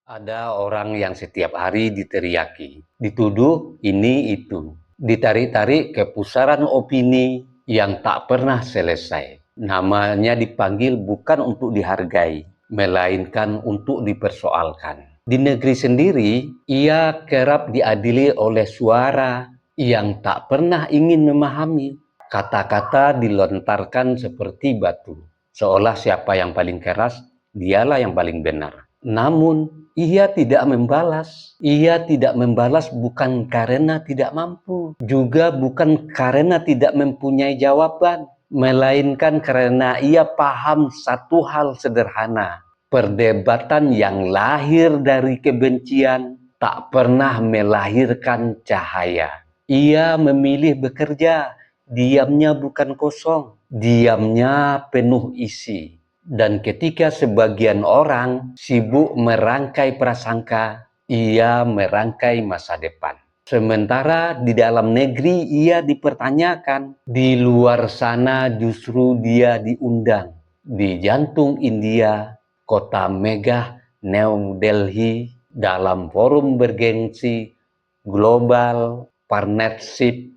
Ada orang yang setiap hari diteriaki, dituduh ini itu, ditarik-tarik ke pusaran opini yang tak pernah selesai. Namanya dipanggil bukan untuk dihargai, melainkan untuk dipersoalkan. Di negeri sendiri, ia kerap diadili oleh suara yang tak pernah ingin memahami. Kata-kata dilontarkan seperti batu, seolah siapa yang paling keras, dialah yang paling benar. Namun, ia tidak membalas. Ia tidak membalas bukan karena tidak mampu, juga bukan karena tidak mempunyai jawaban, melainkan karena ia paham satu hal sederhana. Perdebatan yang lahir dari kebencian tak pernah melahirkan cahaya. Ia memilih bekerja, diamnya bukan kosong, diamnya penuh isi. Dan ketika sebagian orang sibuk merangkai prasangka, ia merangkai masa depan. Sementara di dalam negeri ia dipertanyakan, di luar sana justru dia diundang. Di jantung India, kota megah New Delhi, dalam forum bergengsi Global Partnership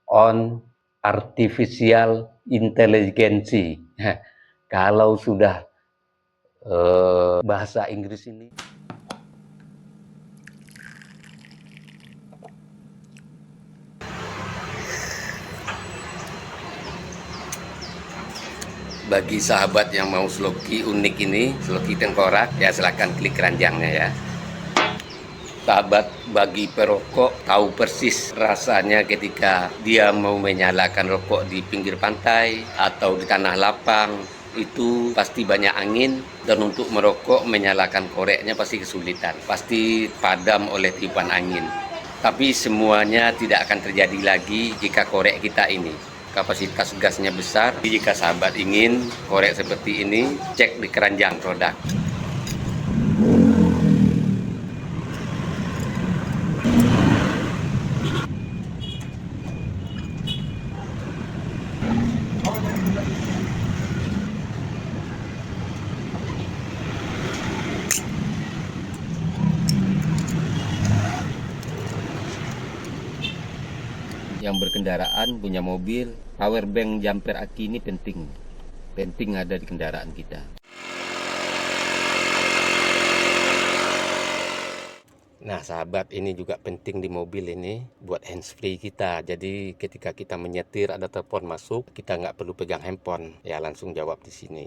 on Artificial Intelligence. Kalau sudah bahasa Inggris ini, bagi sahabat yang mau sloki unik ini, sloki tengkorak, ya silahkan klik keranjangnya ya. Sahabat bagi perokok tahu persis rasanya ketika dia mau menyalakan rokok di pinggir pantai atau di tanah lapang. Itu pasti banyak angin, dan untuk merokok menyalakan koreknya pasti kesulitan, pasti padam oleh tiupan angin. Tapi semuanya tidak akan terjadi lagi jika korek kita ini kapasitas gasnya besar. Jika sahabat ingin korek seperti ini, cek di keranjang produk. Yang berkendaraan punya mobil, power bank jumper aki ini penting ada di kendaraan kita. Nah sahabat, ini juga penting di mobil ini buat handsfree kita. Jadi ketika kita menyetir ada telepon masuk, kita nggak perlu pegang handphone, ya langsung jawab di sini.